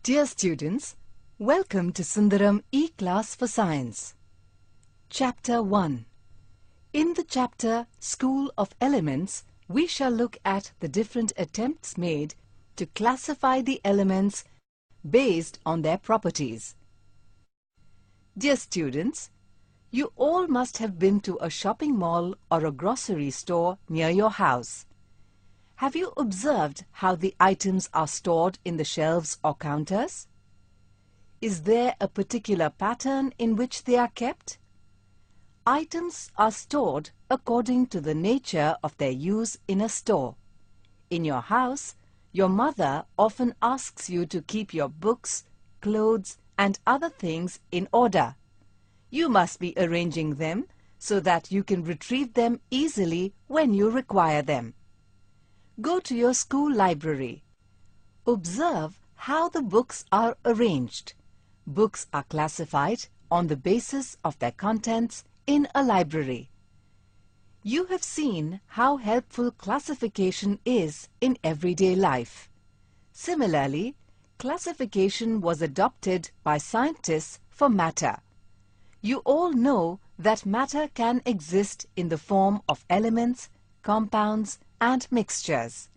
Dear students, welcome to Sundaram E-Class for Science. Chapter 1. In the chapter School of Elements, we shall look at the different attempts made to classify the elements based on their properties. Dear students, you all must have been to a shopping mall or a grocery store near your house. Have you observed how the items are stored in the shelves or counters? Is there a particular pattern in which they are kept? Items are stored according to the nature of their use in a store. In your house, your mother often asks you to keep your books, clothes, and other things in order. You must be arranging them so that you can retrieve them easily when you require them. Go to your school library. Observe how the books are arranged. Books are classified on the basis of their contents in a library. You have seen how helpful classification is in everyday life. Similarly, classification was adopted by scientists for matter. You all know that matter can exist in the form of elements, compounds, and mixtures.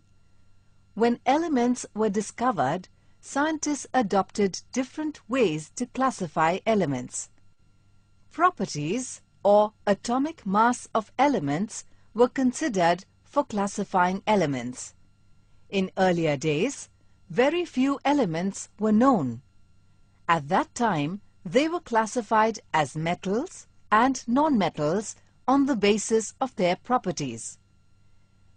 When elements were discovered, scientists adopted different ways to classify elements. Properties or atomic mass of elements were considered for classifying elements. In earlier days, very few elements were known. At that time, they were classified as metals and non-metals on the basis of their properties.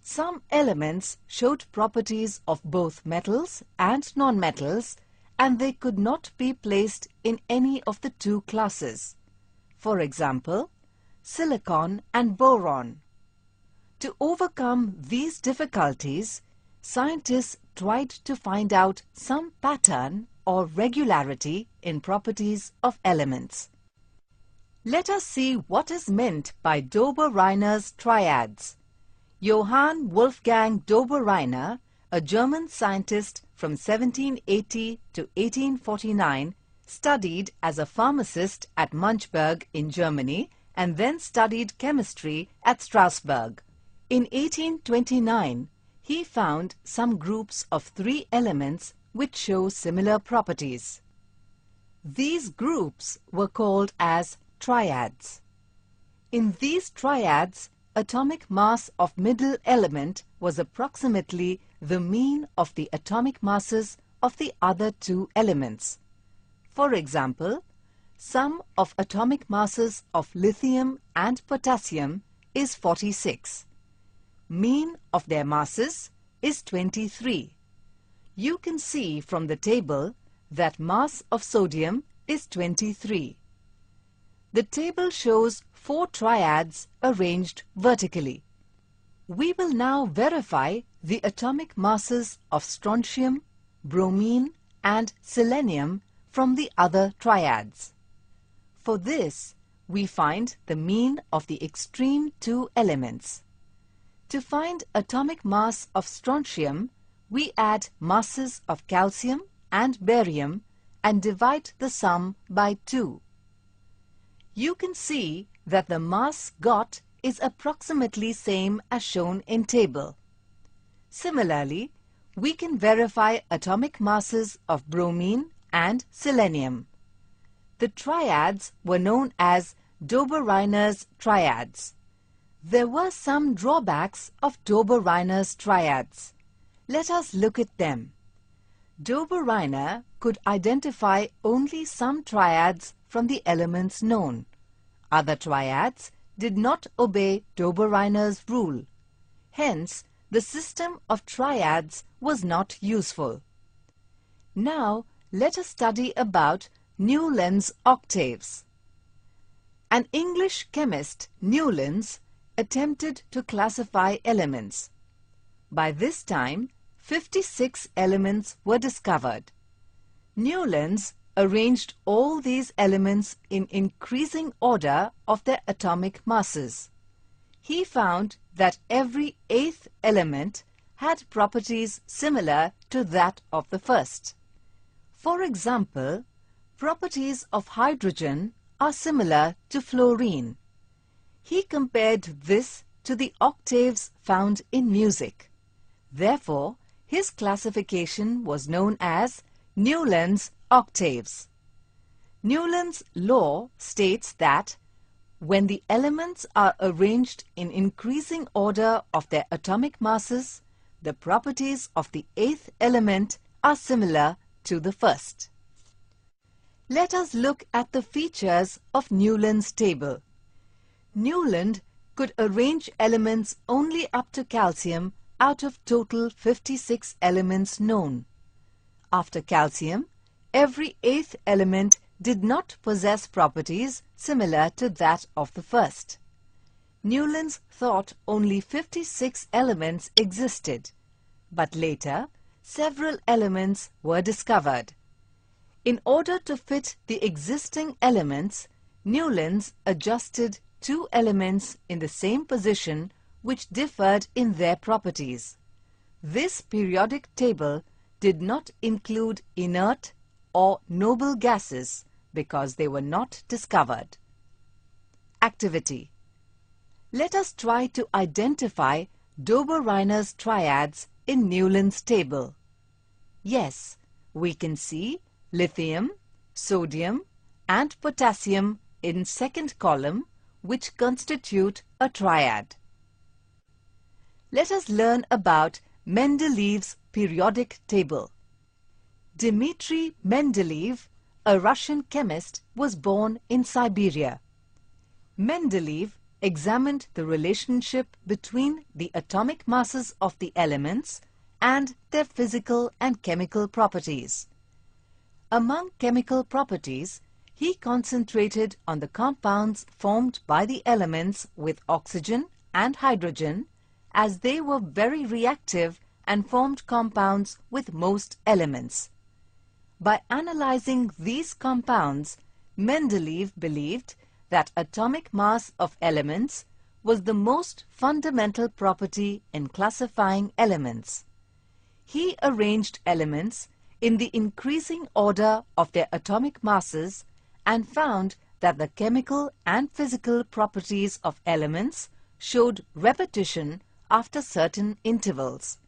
Some elements showed properties of both metals and non-metals, and they could not be placed in any of the two classes. For example, silicon and boron. To overcome these difficulties, scientists tried to find out some pattern or regularity in properties of elements. Let us see what is meant by Dobereiner's triads. Johann Wolfgang Dobereiner, a German scientist from 1780 to 1849, studied as a pharmacist at Münchberg in Germany and then studied chemistry at Strasbourg. In 1829, he found some groups of 3 elements which show similar properties. These groups were called as triads. In these triads, atomic mass of middle element was approximately the mean of the atomic masses of the other 2 elements. For example, sum of atomic masses of lithium and potassium is 46. Mean of their masses is 23. You can see from the table that mass of sodium is 23. The table shows 4 triads arranged vertically. We will now verify the atomic masses of strontium, bromine, and selenium from the other triads. For this, we find the mean of the extreme 2 elements. To find atomic mass of strontium, we add masses of calcium and barium and divide the sum by 2. You can see that the mass got is approximately same as shown in table. Similarly, we can verify atomic masses of bromine and selenium. The triads were known as Dobereiner's triads. There were some drawbacks of Dobereiner's triads. Let us look at them. Dobereiner could identify only some triads from the elements known. Other triads did not obey Dobereiner's rule. Hence, the system of triads was not useful. Now, let us study about Newland's octaves. An English chemist, Newlands, attempted to classify elements. By this time, 56 elements were discovered. Newlands arranged all these elements in increasing order of their atomic masses. He found that every 8th element had properties similar to that of the first. For example, properties of hydrogen are similar to fluorine. He compared this to the octaves found in music. Therefore, his classification was known as Newland's octaves. Newland's law states that when the elements are arranged in increasing order of their atomic masses, the properties of the eighth element are similar to the first. Let us look at the features of Newland's table. Newland could arrange elements only up to calcium out of total 56 elements known. After calcium, every eighth element did not possess properties similar to that of the first. Newland thought only 56 elements existed, but later several elements were discovered. In order to fit the existing elements, Newland adjusted two elements in the same position which differed in their properties. This periodic table did not include inert or noble gases because they were not discovered. Activity. Let us try to identify Dobereiner's triads in Newland's table. Yes, we can see lithium, sodium and potassium in second column, which constitute a triad. Let us learn about Mendeleev's periodic table. Dmitry Mendeleev, a Russian chemist, was born in Siberia. Mendeleev examined the relationship between the atomic masses of the elements and their physical and chemical properties. Among chemical properties, he concentrated on the compounds formed by the elements with oxygen and hydrogen, as they were very reactive and formed compounds with most elements. By analyzing these compounds, Mendeleev believed that atomic mass of elements was the most fundamental property in classifying elements. He arranged elements in the increasing order of their atomic masses and found that the chemical and physical properties of elements showed repetition after certain intervals.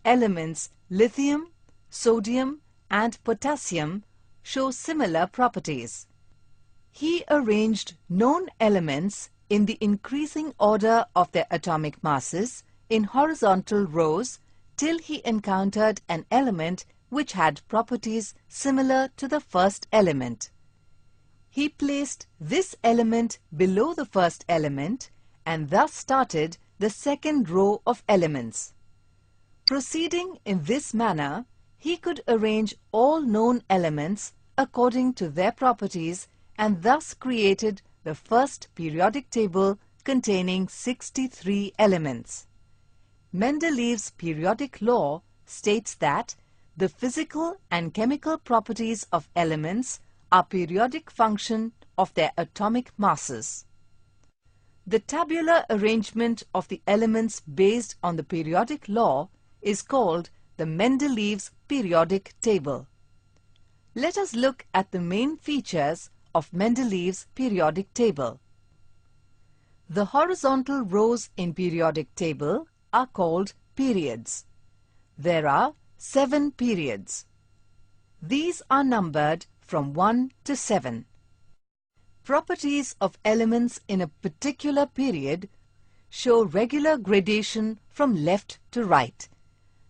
Elements lithium, sodium and potassium show similar properties. He arranged known elements in the increasing order of their atomic masses in horizontal rows till he encountered an element which had properties similar to the first element. He placed this element below the first element and thus started the second row of elements. Proceeding in this manner, he could arrange all known elements according to their properties and thus created the first periodic table containing 63 elements. Mendeleev's periodic law states that the physical and chemical properties of elements are periodic function of their atomic masses. The tabular arrangement of the elements based on the periodic law is called the Mendeleev's periodic table. Let us look at the main features of Mendeleev's periodic table. The horizontal rows in periodic table are called periods. There are 7 periods. These are numbered from 1 to 7. Properties of elements in a particular period show regular gradation from left to right.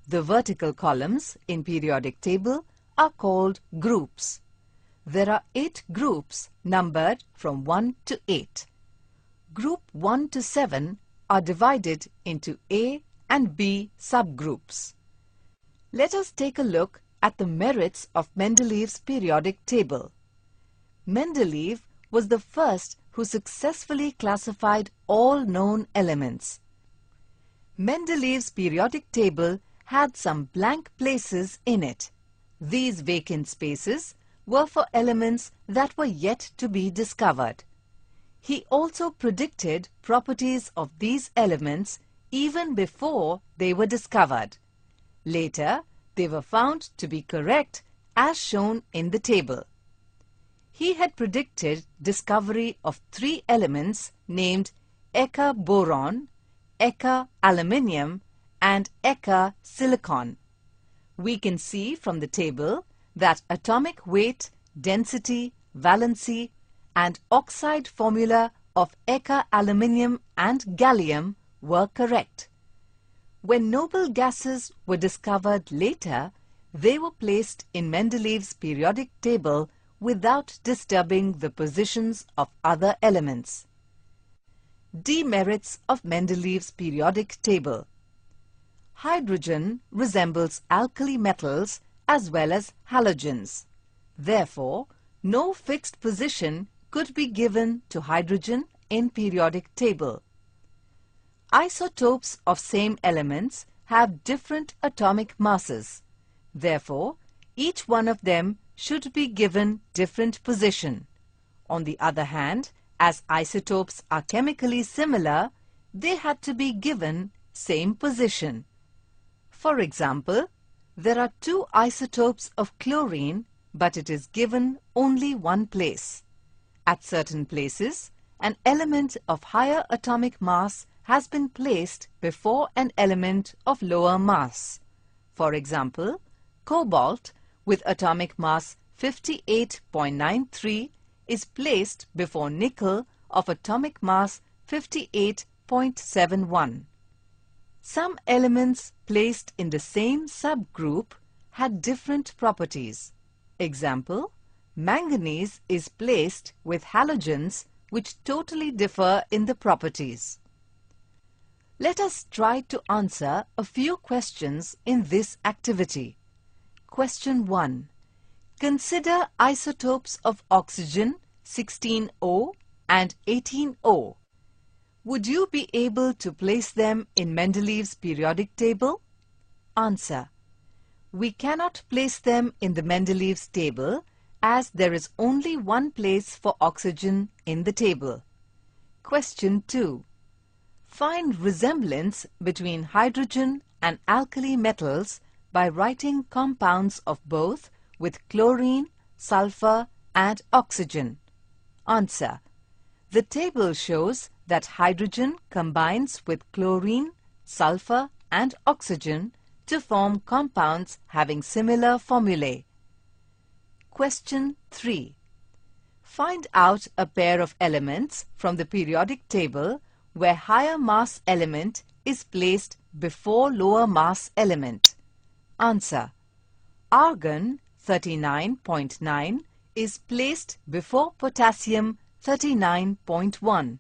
The vertical columns in periodic table are called groups. There are 8 groups numbered from 1 to 8. Group 1 to 7 are divided into A and B subgroups. Let us take a look at the merits of Mendeleev's periodic table. Mendeleev was the first who successfully classified all known elements. Mendeleev's periodic table had some blank places in it. These vacant spaces were for elements that were yet to be discovered. He also predicted properties of these elements even before they were discovered. Later, they were found to be correct as shown in the table. He had predicted discovery of 3 elements named Eka boron, Eka aluminium and Eka silicon. We can see from the table that atomic weight, density, valency and oxide formula of Eka aluminium and gallium were correct. When noble gases were discovered later, they were placed in Mendeleev's periodic table without disturbing the positions of other elements. Demerits of Mendeleev's periodic table. Hydrogen resembles alkali metals as well as halogens. Therefore, no fixed position could be given to hydrogen in periodic table. Isotopes of same elements have different atomic masses. Therefore, each one of them should be given different position. On the other hand, as isotopes are chemically similar, they had to be given same position. For example, there are 2 isotopes of chlorine, but it is given only one place. At certain places, an element of higher atomic mass has been placed before an element of lower mass. For example, cobalt with atomic mass 58.93 is placed before nickel of atomic mass 58.71. Some elements placed in the same subgroup had different properties. Example, manganese is placed with halogens which totally differ in the properties. Let us try to answer a few questions in this activity. Question 1. Consider isotopes of oxygen 16O and 18O. Would you be able to place them in Mendeleev's periodic table? Answer. We cannot place them in the Mendeleev's table as there is only one place for oxygen in the table. Question 2. Find resemblance between hydrogen and alkali metals by writing compounds of both with chlorine, sulfur and oxygen. Answer. The table shows that hydrogen combines with chlorine, sulfur and oxygen to form compounds having similar formulae. Question 3. Find out a pair of elements from the periodic table where higher mass element is placed before lower mass element. Answer. Argon 39.9 is placed before potassium 39.1.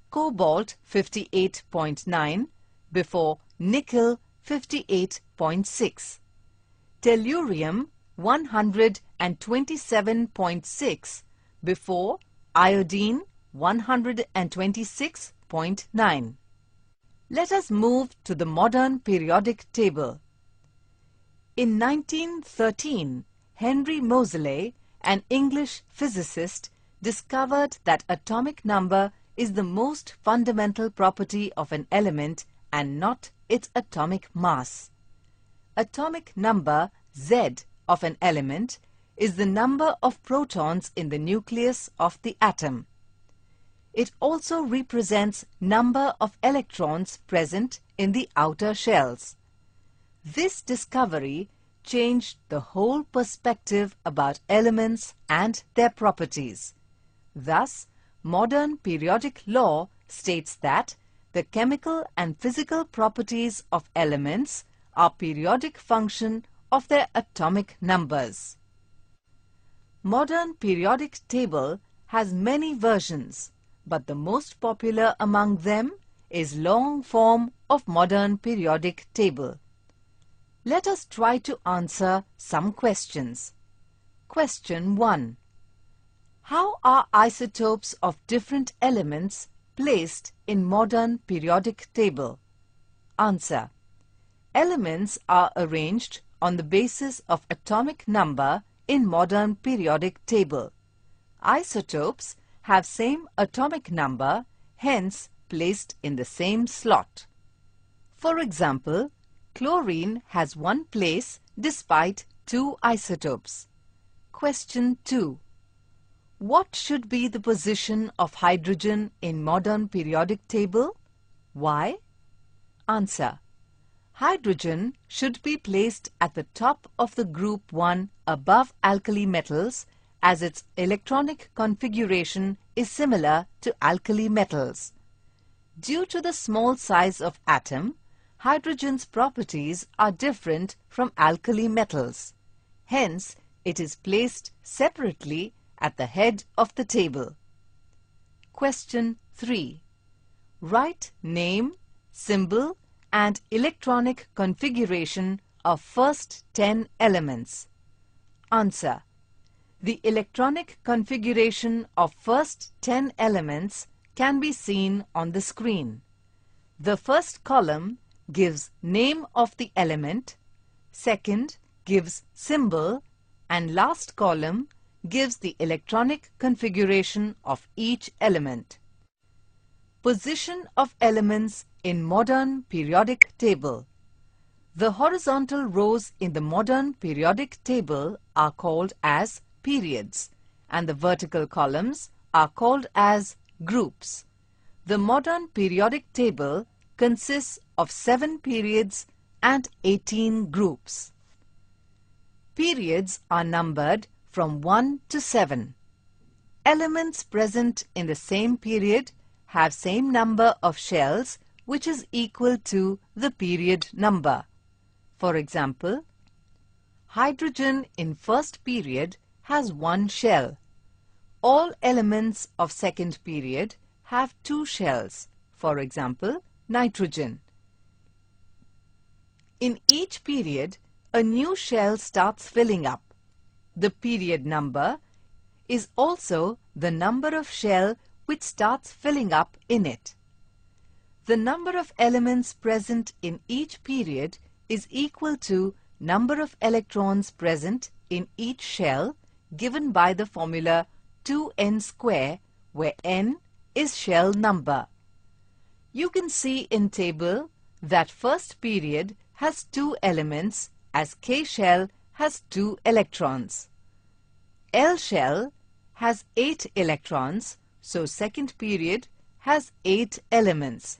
Cobalt 58.9 before nickel 58.6. Tellurium 127.6 before iodine 126.9. Let us move to the modern periodic table. In 1913, Henry Moseley, an English physicist, discovered that atomic number is the most fundamental property of an element and not its atomic mass. Atomic number Z of an element is the number of protons in the nucleus of the atom. It also represents number of electrons present in the outer shells. This discovery changed the whole perspective about elements and their properties. Thus, modern periodic law states that the chemical and physical properties of elements are periodic function of their atomic numbers. Modern periodic table has many versions, but the most popular among them is long form of modern periodic table. Let us try to answer some questions. Question 1. How are isotopes of different elements placed in modern periodic table? Answer. Elements are arranged on the basis of atomic number in modern periodic table. Isotopes have same atomic number, hence placed in the same slot. For example, chlorine has one place despite 2 isotopes. Question 2. What should be the position of hydrogen in modern periodic table? Why? Answer. Hydrogen should be placed at the top of the group 1 above alkali metals, as its electronic configuration is similar to alkali metals. Due to the small size of atom, hydrogen's properties are different from alkali metals. Hence, it is placed separately at the head of the table. Question 3. Write name, symbol and electronic configuration of first 10 elements. Answer. The electronic configuration of first 10 elements can be seen on the screen. The first column gives name of the element, second gives symbol, and last column gives the electronic configuration of each element. Position of elements in modern periodic table. The horizontal rows in the modern periodic table are called as periods, and the vertical columns are called as groups. The modern periodic table consists of 7 periods and 18 groups. Periods are numbered from 1 to 7. Elements present in the same period have same number of shells, which is equal to the period number. For example, hydrogen in first period has 1 shell. All elements of second period have 2 shells. For example, nitrogen. In each period, a new shell starts filling up. The period number is also the number of shell which starts filling up in it. The number of elements present in each period is equal to number of electrons present in each shell, given by the formula 2n square, where n is shell number. You can see in table that first period has 2 elements, as K shell has 2 electrons. L shell has 8 electrons, so second period has 8 elements.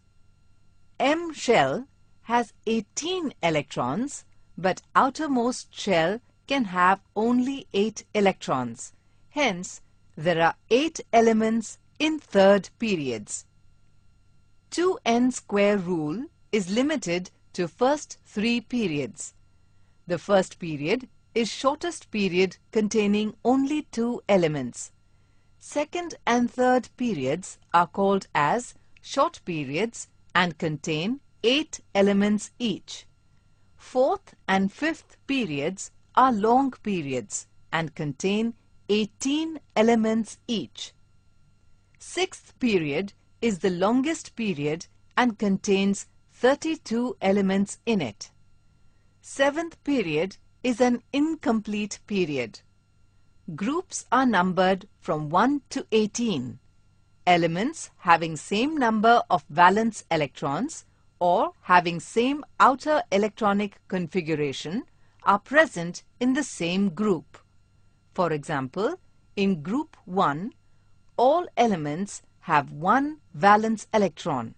M shell has 18 electrons, but outermost shell can have only 8 electrons. Hence, there are 8 elements in third periods. 2n square rule is limited to first 3 periods. The first period is shortest period containing only 2 elements. Second and third periods are called as short periods and contain 8 elements each. Fourth and fifth periods are long periods and contain 18 elements each. Sixth period is the longest period and contains 32 elements in it. Seventh period is an incomplete period. Groups are numbered from 1 to 18. Elements having same number of valence electrons or having same outer electronic configuration are present in the same group. For example, in group 1, all elements have 1 valence electron.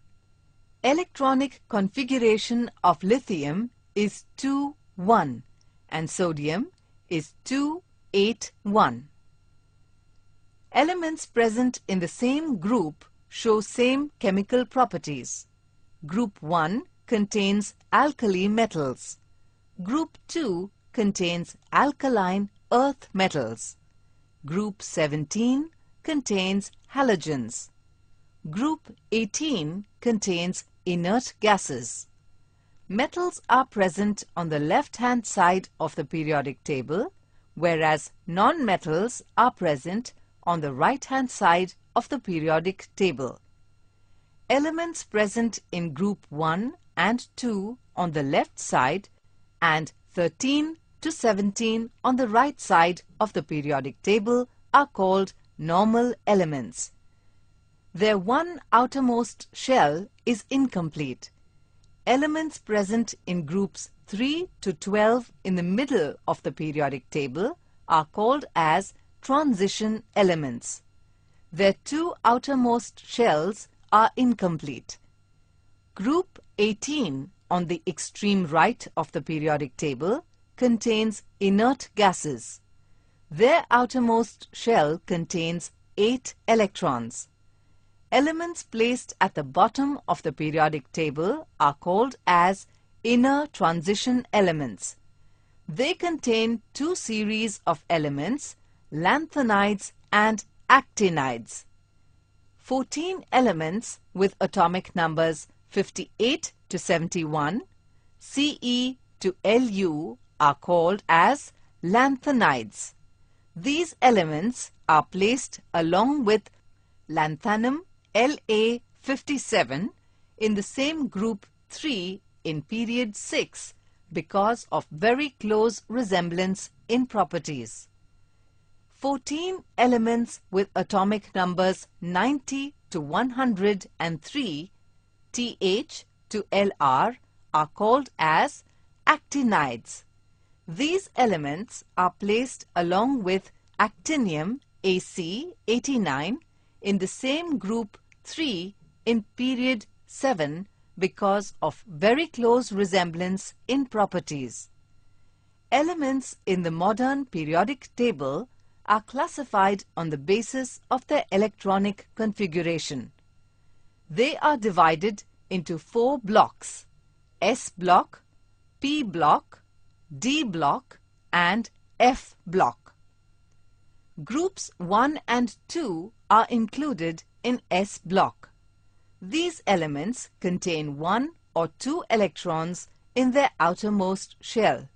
Electronic configuration of lithium is 2,1 and sodium is 2,8,1. Elements present in the same group show same chemical properties. Group 1 contains alkali metals. Group 2 contains alkaline earth metals. Group 17 contains halogens. Group 18 contains inert gases. Metals are present on the left-hand side of the periodic table, whereas non-metals are present on the right-hand side of the periodic table. Elements present in group 1 and 2 on the left side and 13 to 17 on the right side of the periodic table are called normal elements. Their one outermost shell is incomplete. Elements present in groups 3 to 12 in the middle of the periodic table are called as transition elements. Their two outermost shells are incomplete. Group 18 on the extreme right of the periodic table contains inert gases. Their outermost shell contains 8 electrons. Elements placed at the bottom of the periodic table are called as inner transition elements. They contain two series of elements, lanthanides and actinides. 14 elements with atomic numbers 58 to 71, Ce to Lu are called as lanthanides. These elements are placed along with lanthanum La57 in the same group 3 in period 6 because of very close resemblance in properties. 14 elements with atomic numbers 90 to 103, Th to Lr, are called as actinides. These elements are placed along with actinium Ac89 in the same group 3 in period 7 because of very close resemblance in properties. Elements in the modern periodic table are classified on the basis of their electronic configuration. They are divided into 4 blocks: S block, P block, D block and F block. Groups 1 and 2 are included in S block. These elements contain 1 or 2 electrons in their outermost shell.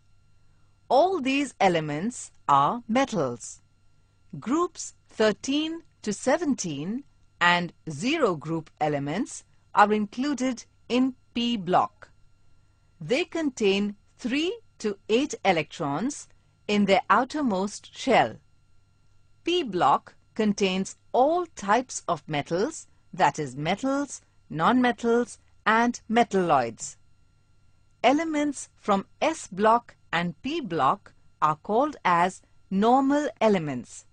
All these elements are metals. Groups 13 to 17 and 0 group elements are included in P block. They contain 3 to 8 electrons in their outermost shell. P block contains all types of metals, that is metals, nonmetals and metalloids. Elements from S block and P block are called as normal elements.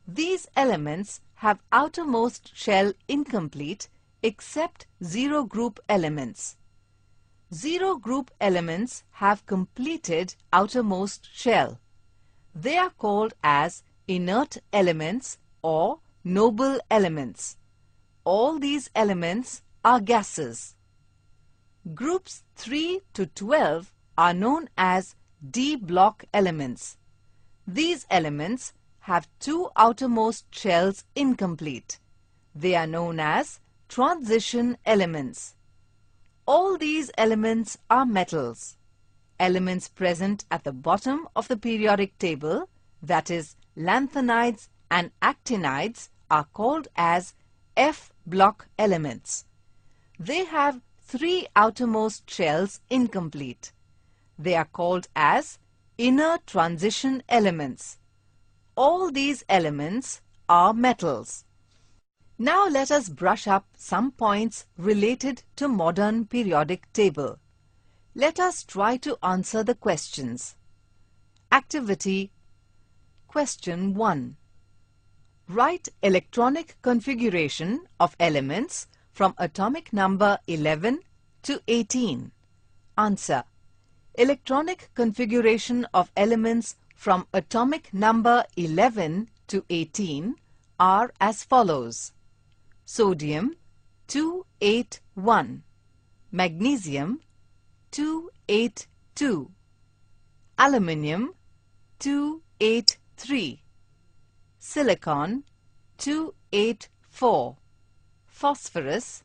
These elements have outermost shell incomplete except 0 group elements. 0 group elements have completed outermost shell. They are called as inert elements or noble elements. All these elements are gases. Groups 3 to 12 are known as D block elements. These elements have 2 outermost shells incomplete. They are known as transition elements. All these elements are metals. Elements present at the bottom of the periodic table, that is lanthanides and actinides, are called as F block elements. They have 3 outermost shells incomplete. They are called as inner transition elements. All these elements are metals. Now let us brush up some points related to modern periodic table. Let us try to answer the questions. Activity Question 1. Write electronic configuration of elements from atomic number 11 to 18. Answer. Electronic configuration of elements from atomic number 11 to 18 are as follows: sodium 281, magnesium 282, aluminium 283, silicon 284, phosphorus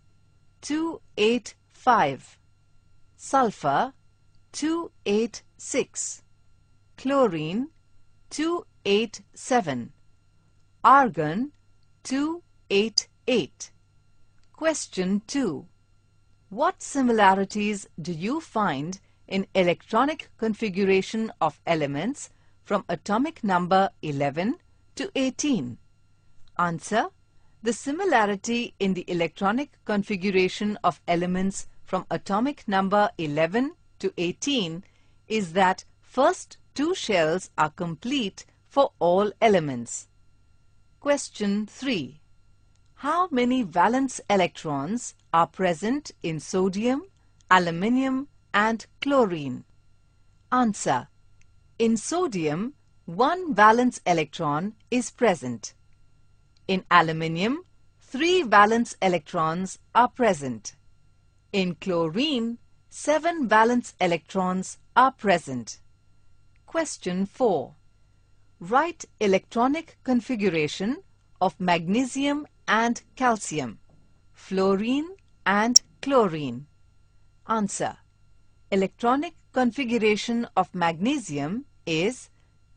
285, sulfur 286, chlorine 287, argon 288. Question 2. What similarities do you find in electronic configuration of elements from atomic number 11 to 18? Answer. The similarity in the electronic configuration of elements from atomic number 11 to 18 is that first two shells are complete for all elements. Question 3. How many valence electrons are present in sodium, aluminium and chlorine? Answer. In sodium, one valence electron is present. In aluminium, 3 valence electrons are present. In chlorine, 7 valence electrons are present. Question 4. Write electronic configuration of magnesium and calcium, fluorine and chlorine. Answer. Electronic configuration of magnesium is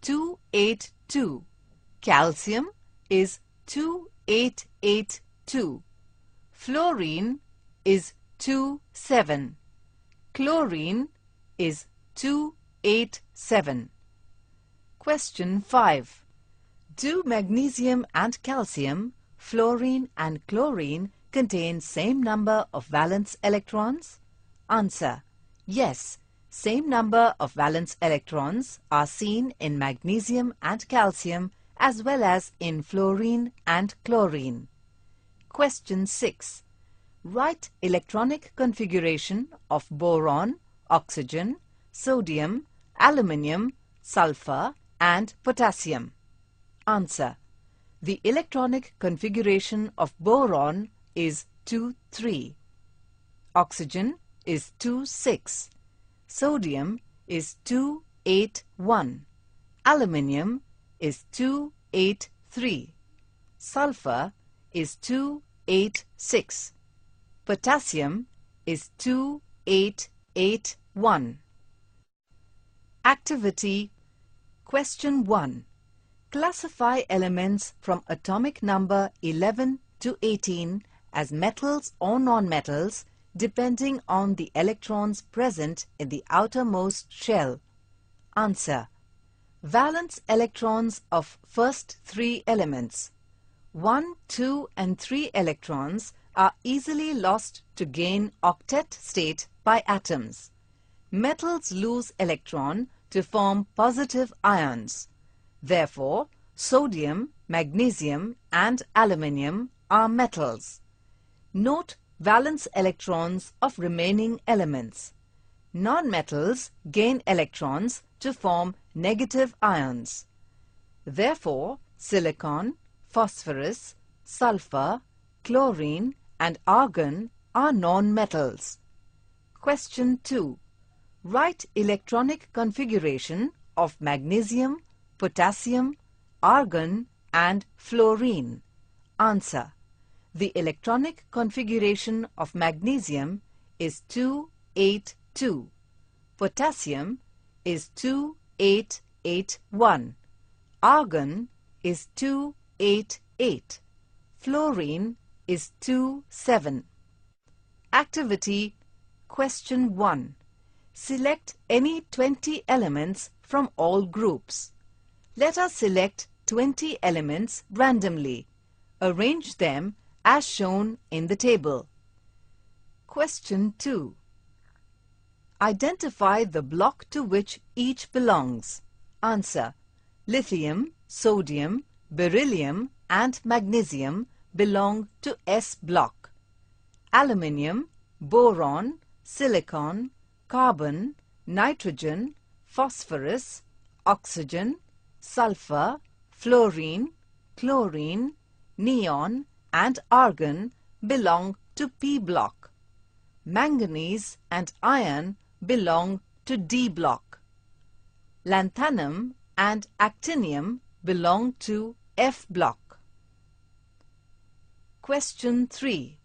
282. Calcium is 2882. Fluorine is 27. Chlorine is 287. Question 5. Do magnesium and calcium, fluorine and chlorine contain same number of valence electrons? Answer. Yes, same number of valence electrons are seen in magnesium and calcium as well as in fluorine and chlorine. Question 6. Write electronic configuration of boron, oxygen, sodium, aluminium, sulfur and potassium. Answer. The electronic configuration of boron is 2,3. Oxygen is 2,6. Sodium is 2,8,1. Aluminium is 2,8,3. Sulfur is 2,8,6. Potassium is 2,8,8,1. Activity Question 1. Classify elements from atomic number 11 to 18 as metals or non-metals depending on the electrons present in the outermost shell. Answer. Valence electrons of first 3 elements. 1, 2 and 3 electrons are easily lost to gain octet state by atoms. Metals lose electron to form positive ions. Therefore, sodium, magnesium and aluminium are metals. Note valence electrons of remaining elements. Non-metals gain electrons to form negative ions. Therefore, silicon, phosphorus, sulfur, chlorine and argon are non-metals. Question 2. Write electronic configuration of magnesium, potassium, argon and fluorine. Answer. The electronic configuration of magnesium is 2,8,2. Potassium is 2,8,8,1. Argon is 2,8,8. Fluorine is 2,7. Activity Question 1. Select any 20 elements from all groups. Let us select 20 elements randomly. Arrange them as shown in the table. Question 2. Identify the block to which each belongs. Answer. Lithium, sodium, beryllium and magnesium belong to S block. Aluminium, boron, silicon, carbon, nitrogen, phosphorus, oxygen, sulfur, fluorine, chlorine, neon and argon belong to P block. Manganese and iron belong to D block. Lanthanum and actinium belong to F block. Question 3.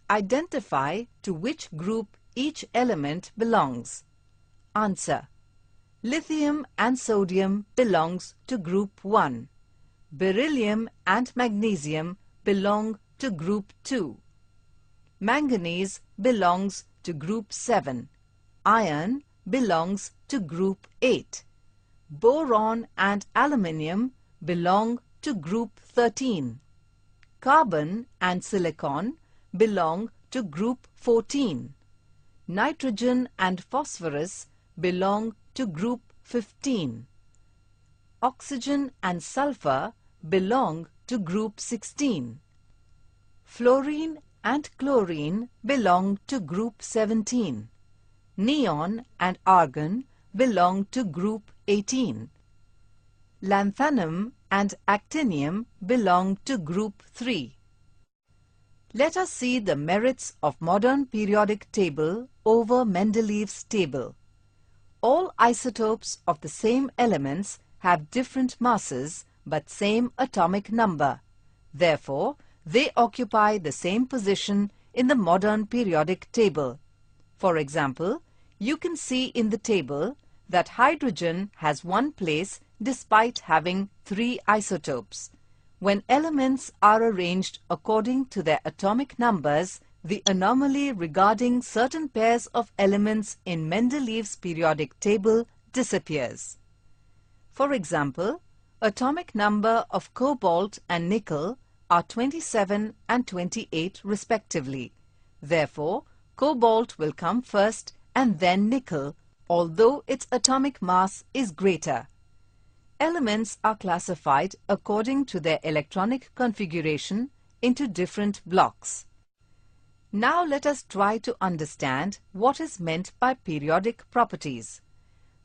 Identify to which group each element belongs. Answer. Lithium and sodium belongs to group 1. Beryllium and magnesium belong to group 2. Manganese belongs to group 7. Iron belongs to group 8. Boron and aluminium belong to group 13. Carbon and silicon belong to group 14. Nitrogen and phosphorus belong to group 15. Oxygen and sulfur belong to group 16. Fluorine and chlorine belong to group 17. Neon and argon belong to group 18. Lanthanum and actinium belong to group 3. Let us see the merits of modern periodic table over Mendeleev's table. All isotopes of the same elements have different masses but same atomic number. Therefore, they occupy the same position in the modern periodic table. For example, you can see in the table that hydrogen has one place despite having 3 isotopes. When elements are arranged according to their atomic numbers, the anomaly regarding certain pairs of elements in Mendeleev's periodic table disappears. For example, atomic number of cobalt and nickel are 27 and 28 respectively. Therefore, cobalt will come first and then nickel, although its atomic mass is greater. Elements are classified according to their electronic configuration into different blocks. Now let us try to understand what is meant by periodic properties.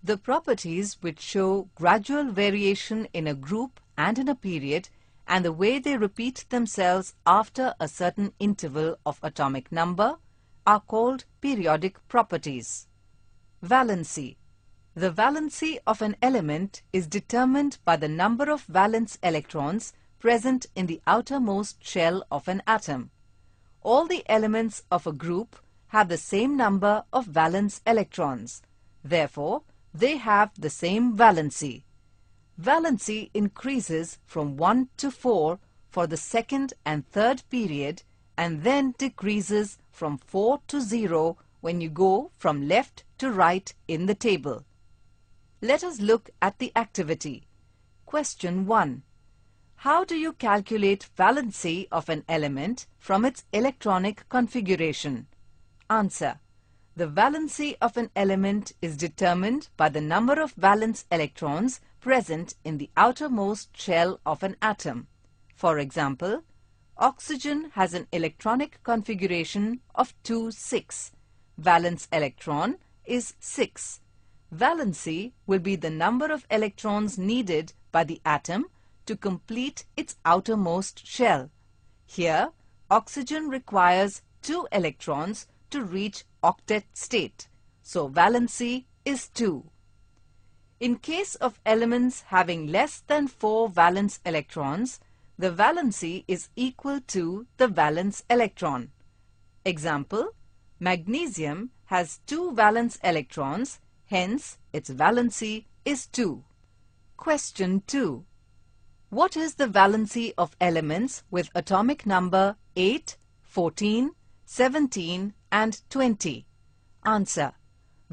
The properties which show gradual variation in a group and in a period and the way they repeat themselves after a certain interval of atomic number are called periodic properties. Valency. The valency of an element is determined by the number of valence electrons present in the outermost shell of an atom. All the elements of a group have the same number of valence electrons. Therefore, they have the same valency. Valency increases from 1 to 4 for the second and third period and then decreases from 4 to 0 when you go from left to right in the table. Let us look at the activity. Question 1. How do you calculate valency of an element from its electronic configuration? Answer. The valency of an element is determined by the number of valence electrons present in the outermost shell of an atom. For example, oxygen has an electronic configuration of 2,6. Valence electron is 6. Valency will be the number of electrons needed by the atom to complete its outermost shell. Here, oxygen requires 2 electrons to reach octet state, so valency is 2. In case of elements having less than 4 valence electrons, the valency is equal to the valence electron. Example, magnesium has 2 valence electrons, hence its valency is 2. Question 2. What is the valency of elements with atomic number 8, 14, 17 and 20? Answer.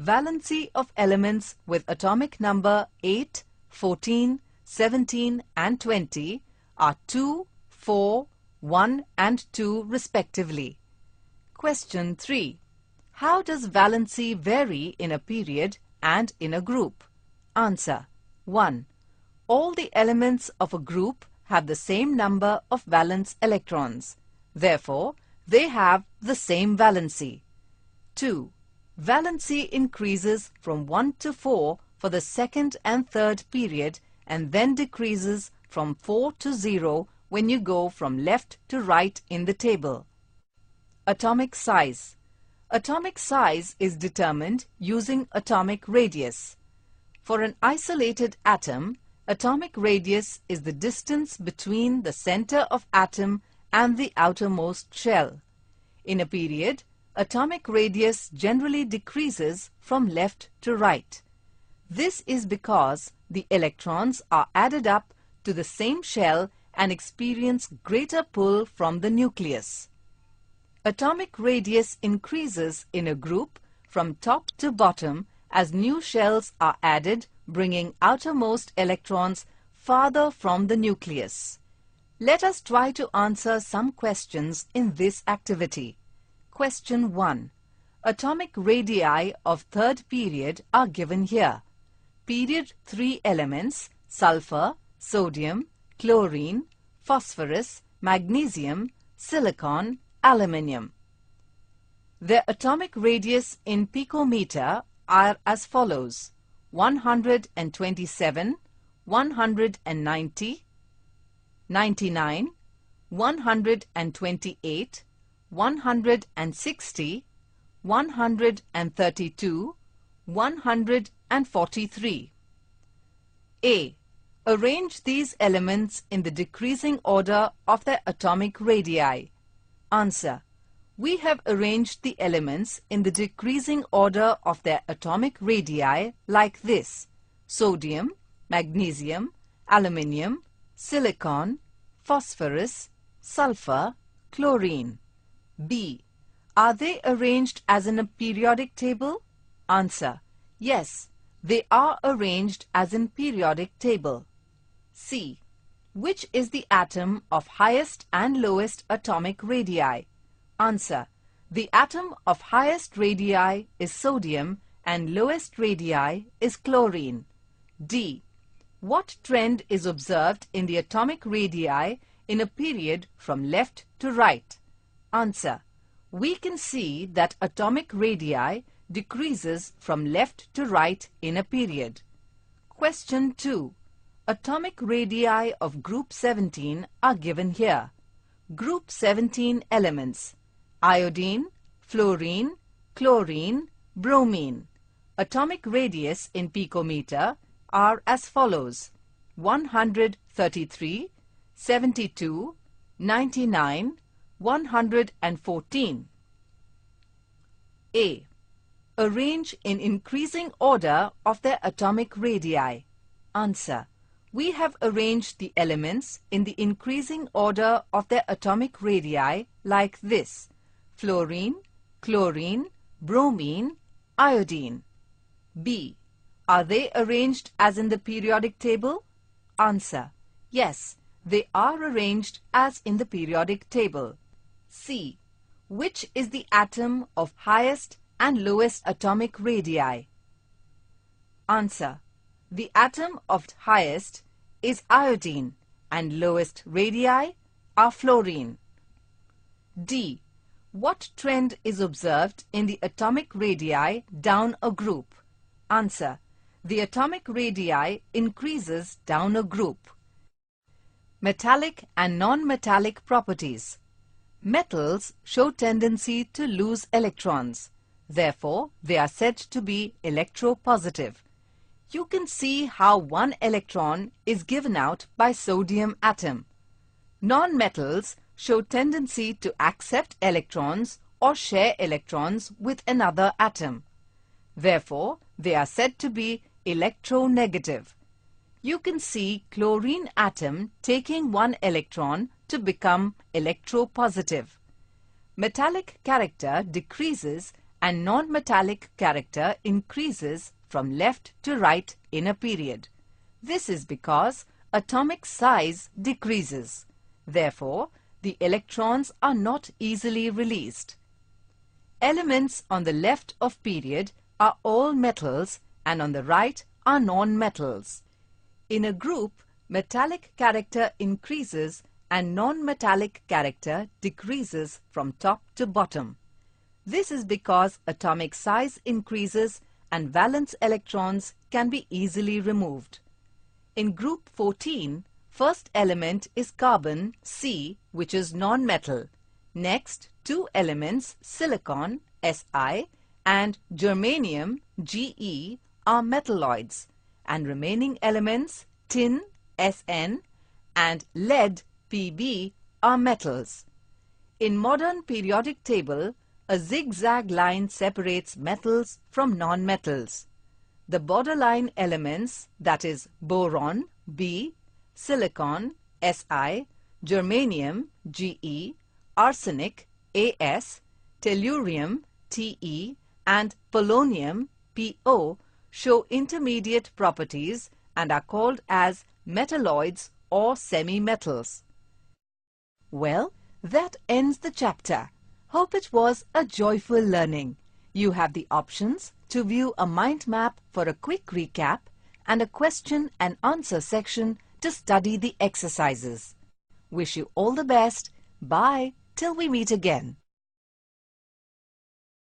Valency of elements with atomic number 8, 14, 17 and 20 are 2, 4, 1 and 2 respectively. Question 3. How does valency vary in a period and in a group? Answer. 1. All the elements of a group have the same number of valence electrons. Therefore, they have the same valency. 2. Valency increases from 1 to 4 for the second and third period and then decreases from 4 to 0 when you go from left to right in the table. Atomic size. Atomic size is determined using atomic radius. For an isolated atom, atomic radius is the distance between the center of atom and the outermost shell. In a period, atomic radius generally decreases from left to right. This is because the electrons are added up to the same shell and experience greater pull from the nucleus. Atomic radius increases in a group from top to bottom as new shells are added, bringing outermost electrons farther from the nucleus. Let us try to answer some questions in this activity. Question 1. Atomic radii of third period are given here. period 3 elements sulfur, sodium, chlorine, phosphorus, magnesium, silicon, aluminium. Their atomic radius in picometer are as follows: 127, 190, 99, 128, 160, 132, 143. A. Arrange these elements in the decreasing order of their atomic radii. Answer. We have arranged the elements in the decreasing order of their atomic radii like this: sodium, magnesium, aluminium, silicon, phosphorus, sulfur, chlorine. B. Are they arranged as in a periodic table? Answer. Yes, they are arranged as in periodic table. C. Which is the atom of highest and lowest atomic radii? Answer. The atom of highest radii is sodium and lowest radii is chlorine. D. What trend is observed in the atomic radii in a period from left to right? Answer. We can see that atomic radii decreases from left to right in a period. Question 2. Atomic radii of group 17 are given here. Group 17 elements: iodine, fluorine, chlorine, bromine. Atomic radius in picometer are as follows: 133, 72, 99, 114. A. Arrange in increasing order of their atomic radii. Answer. We have arranged the elements in the increasing order of their atomic radii like this: fluorine, chlorine, bromine, iodine. B. Are they arranged as in the periodic table? Answer. Yes, they are arranged as in the periodic table. C. Which is the atom of highest and lowest atomic radii? Answer. The atom of highest is iodine and lowest radii are fluorine. D. What trend is observed in the atomic radii down a group? Answer. The atomic radii increases down a group. Metallic and non-metallic properties. Metals show tendency to lose electrons. Therefore, they are said to be electropositive. You can see how one electron is given out by sodium atom. Non-metals show tendency to accept electrons or share electrons with another atom. Therefore, they are said to be electronegative. You can see chlorine atom taking one electron to become electropositive. Metallic character decreases and non-metallic character increases from left to right in a period. This is because atomic size decreases. Therefore, the electrons are not easily released. Elements on the left of period are all metals and on the right are non-metals. In a group, metallic character increases and non-metallic character decreases from top to bottom. This is because atomic size increases and valence electrons can be easily removed. In group 14, first element is carbon, C, which is non-metal. Next, two elements, silicon, Si, and germanium, Ge, are metalloids, and remaining elements, tin, Sn, and lead, Pb, are metals. In modern periodic table, a zigzag line separates metals from non-metals. The borderline elements, that is boron, B, silicon, Si, germanium, Ge, arsenic, As, tellurium, Te, and polonium, Po, show intermediate properties and are called as metalloids or semi-metals. Well, that ends the chapter. Hope it was a joyful learning. You have the options to view a mind map for a quick recap and a question and answer section to study the exercises. Wish you all the best. Bye till we meet again.